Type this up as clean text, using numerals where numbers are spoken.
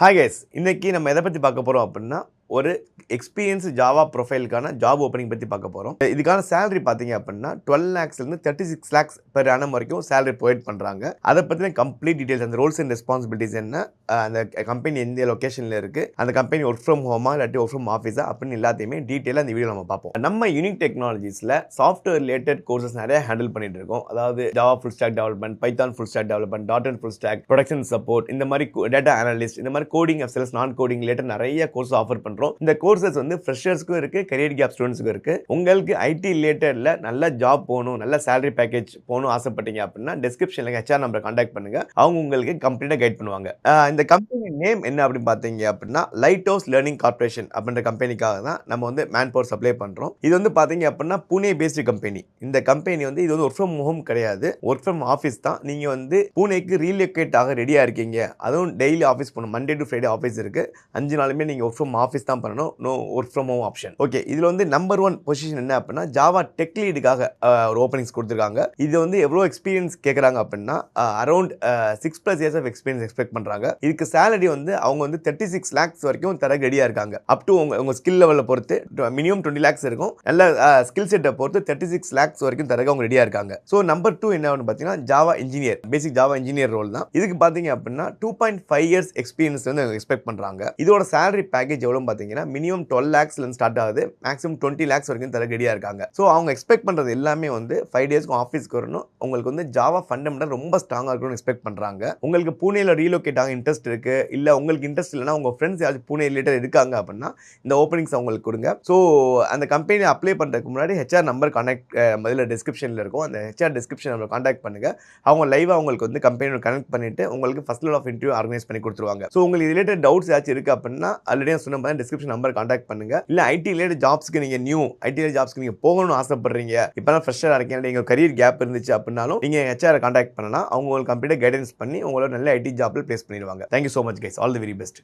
Hi guys, இன்னைக்கு நம்ம எதை பற்றி பார்க்க போகிறோம் அப்படின்னா ஒரு எக்ஸ்பீரியன்ஸ் ஜாவா ப்ரொஃபைலுக்கான ஜாப் ஓப்பனிங் பற்றி பார்க்க போகிறோம். இதுக்கான சேலரி பார்த்தீங்க அப்படின்னா 12 lakhsலேருந்து 36 lakhs பெர் ஆனம் வரைக்கும் சேலரி ப்ரொவைட் பண்ணுறாங்க. அதை பற்றின கம்ப்ளீட் டீட்டெயில்ஸ், அந்த ரோல்ஸ் அண்ட் ரெஸ்பான்சிபிலிட்டிஸ் என்ன, அந்த கம்பெனி எந்த லொக்கேஷனில் இருக்குது, அந்த கம்பெனி ஒர்க் ஃப்ரம் ஹோமா இல்லாட்டி ஒர்க் ஃப்ரம் ஆஃபீஸா அப்படின்னு எல்லாத்தையுமே டீட்டெயிலாக இந்த வீடியோ நம்ம பார்ப்போம். நம்ம யூனிக் டெக்னாலஜிஸில் சாஃப்ட்வேர் ரிலேட்டட் கோர்சஸ் நிறைய ஹேண்டில் பண்ணிட்டு இருக்கோம். அதாவது Java full stack development, Python full stack development, .NET full stack, production support, இந்த மாதிரி டேட்டா அனலிஸ்ட், இந்த மாதிரி கோடிங் அப்சல்ஸ், நான் கோடிங் ரிலேட்டட் நிறைய கோர்ஸ் ஆஃபர் பண்ணுறோம். இந்த கோர்சஸ் வந்து ஃப்ரெஷர்ஸ்க்கும் இருக்கு, கரியர் கேப் ஸ்டூடெண்ட்ஸ்க்கும் இருக்கு. உங்களுக்கு ஐடி ரிலேட்டட்ல நல்ல ஜாப் போகணும், நல்ல சேலரி பேக்கேஜ் போகணும் ஆசைப்பட்டீங்க அப்படின்னா டிஸ்கிரிப்ஷன்ல ஹெச்ஆர் நம்பரை கான்டாக்ட் பண்ணுங்க. அவங்க உங்களுக்கு கம்ப்ளீட்டா கைட் பண்ணுவாங்க. இந்த கம்பெனி நேம் என்ன அப்படின்னு பார்த்தீங்க அப்படின்னா லைட் ஹவுஸ் லேர்னிங் கார்பரேஷன் அப்படின்ற கம்பெனிக்காக தான் நம்ம வந்து மேன் பவர் சப்ளை பண்றோம். இது வந்து பார்த்தீங்க அப்படின்னா புனே பேஸ்டு கம்பெனி. இந்த கம்பெனி வந்து இது வந்து ஒர்க் ஃப்ரம் ஹோம் கிடையாது, ஒர்க் ஃப்ரம் ஆஃபீஸ் தான். நீங்க வந்து புனேக்கு ரீலோகேட் ஆக ரெடியா இருக்கீங்க, அதுவும் டெய்லி ஆஃபீஸ் போகணும், மண்டே டு ஃப்ரைடே ஆஃபீஸ் இருக்கு, 5 நாளுமே நீங்க ஒர்க் ஃப்ரம் ஆஃபீஸ் தான் பண்ணணும், no work from home option. Okay, இதுல வந்து நம்பர் 1 பொசிஷன் என்ன அப்படின்னா ஜாவா டெக் லீடுக்காக ஒரு ஓப்பனிங்ஸ் கொடுத்துருக்காங்க. இது வந்து எவ்வளவு எக்ஸ்பீரியன்ஸ் கேட்கறாங்க அப்படின்னா around 6+ years of experience expect பண்றாங்க. இதுக்கு சேலரி வந்து அவங்க வந்து 36 lakhs வரைக்கும் தர ரெடியா இருக்காங்க. அப் டு உங்க ஸ்கில் லெவலை பொறுத்து மினிமம் 20 lakhs இருக்கும், நல்ல ஸ்கில் செட்டை பொறுத்து 36 lakhs வரைக்கும் தர அவங்க ரெடியா இருக்காங்க. ஸோ நம்பர் 2 என்ன பார்த்தீங்கன்னா ஜாவா இன்ஜினியர், பேசிக் ஜாவா இன்ஜினியர் ரோல் தான். இதுக்கு பார்த்தீங்க அப்படின்னா 2.5 years எக்ஸ்பீரியன்ஸ் வந்து எக்ஸ்பெக்ட் பண்றாங்க. இதோட சேலரி பேக்கேஜ் எவ்வளவு பார்த்தீங்கன்னா மினிமம் 12 lakhs ஸ்டார்ட் ஆகுது, மேக்ஸிமம் 20 lakhs வரைக்கும் தர ரெடியா இருக்காங்க. ஸோ அவங்க எக்ஸ்பெக்ட் பண்றது எல்லாமே வந்து 5 டேஸ்க்கு ஆஃபீஸ்க்கு வரணும், உங்களுக்கு வந்து ஜாவா ஃபண்டமெண்டல் ரொம்ப ஸ்ட்ராங்கா இருக்கணும்னு எக்ஸ்பெக்ட் பண்றாங்க. உங்களுக்கு புனேல ரீலோகேட் ஆக இன்ட்ரெஸ்ட் இருக்கு, இல்ல உங்களுக்கு இன்ட்ரெஸ்ட் இல்லைன்னா உங்க ஃப்ரெண்ட்ஸ் யாராச்சும் புனே ரிலேட்டட் இருக்காங்க அப்படின்னா இந்த ஓப்பனிங்ஸ் அவங்களுக்கு கொடுங்க. ஸோ அந்த கம்பெனி அப்ளை பண்றதுக்கு முன்னாடி ஹெச்ஆர் நம்பர் கான்டாக்ட் பதில் டிஸ்கிரிப்ஷன்ல இருக்கும், அந்த ஹெச்ஆர் டிஸ்கிரிப்ஷன் நம்பர் கான்டாக்ட் பண்ணுங்க. அவங்க லைவா உங்களுக்கு வந்து கம்பெனியோட கனெக்ட் பண்ணிட்டு உங்களுக்கு first level of interview organise பண்ணி கொடுத்துருவாங்க. ஸோ உங்களுக்கு ரிலேட்டட் டவுட்ஸ் ஏதாச்சும் இருக்கு அப்படின்னா ஆல்ரெடி சொன்ன மாதிரி டிஸ்கிரிப்ஷன் நம்பர் கான்டாக்ட் பண்ணுங்க. இல்ல ஐடி ரிலேட்டட் ஜாப்ஸ்க்கு நீங்க ஐடி ஜாப்ஸ்க்கு நீங்க போகணும்னு ஆசைப்படுறீங்க, இப்பதான் ஃப்ரெஷரா இருக்கீங்க, நீங்க கரியர் கேப் இருந்துச்சு அப்படின்னாலும் நீங்க ஹெச்ஆர் கான்டாக்ட் பண்ணலாம். அவங்க உங்களுக்கு கம்ப்ளீட்டா கைடன்ஸ் பண்ணி உங்களோட நல்ல ஐடி ஜாப்ல பிளேஸ் பண்ணிடுவாங்க. Thank you so much guys, all the very best.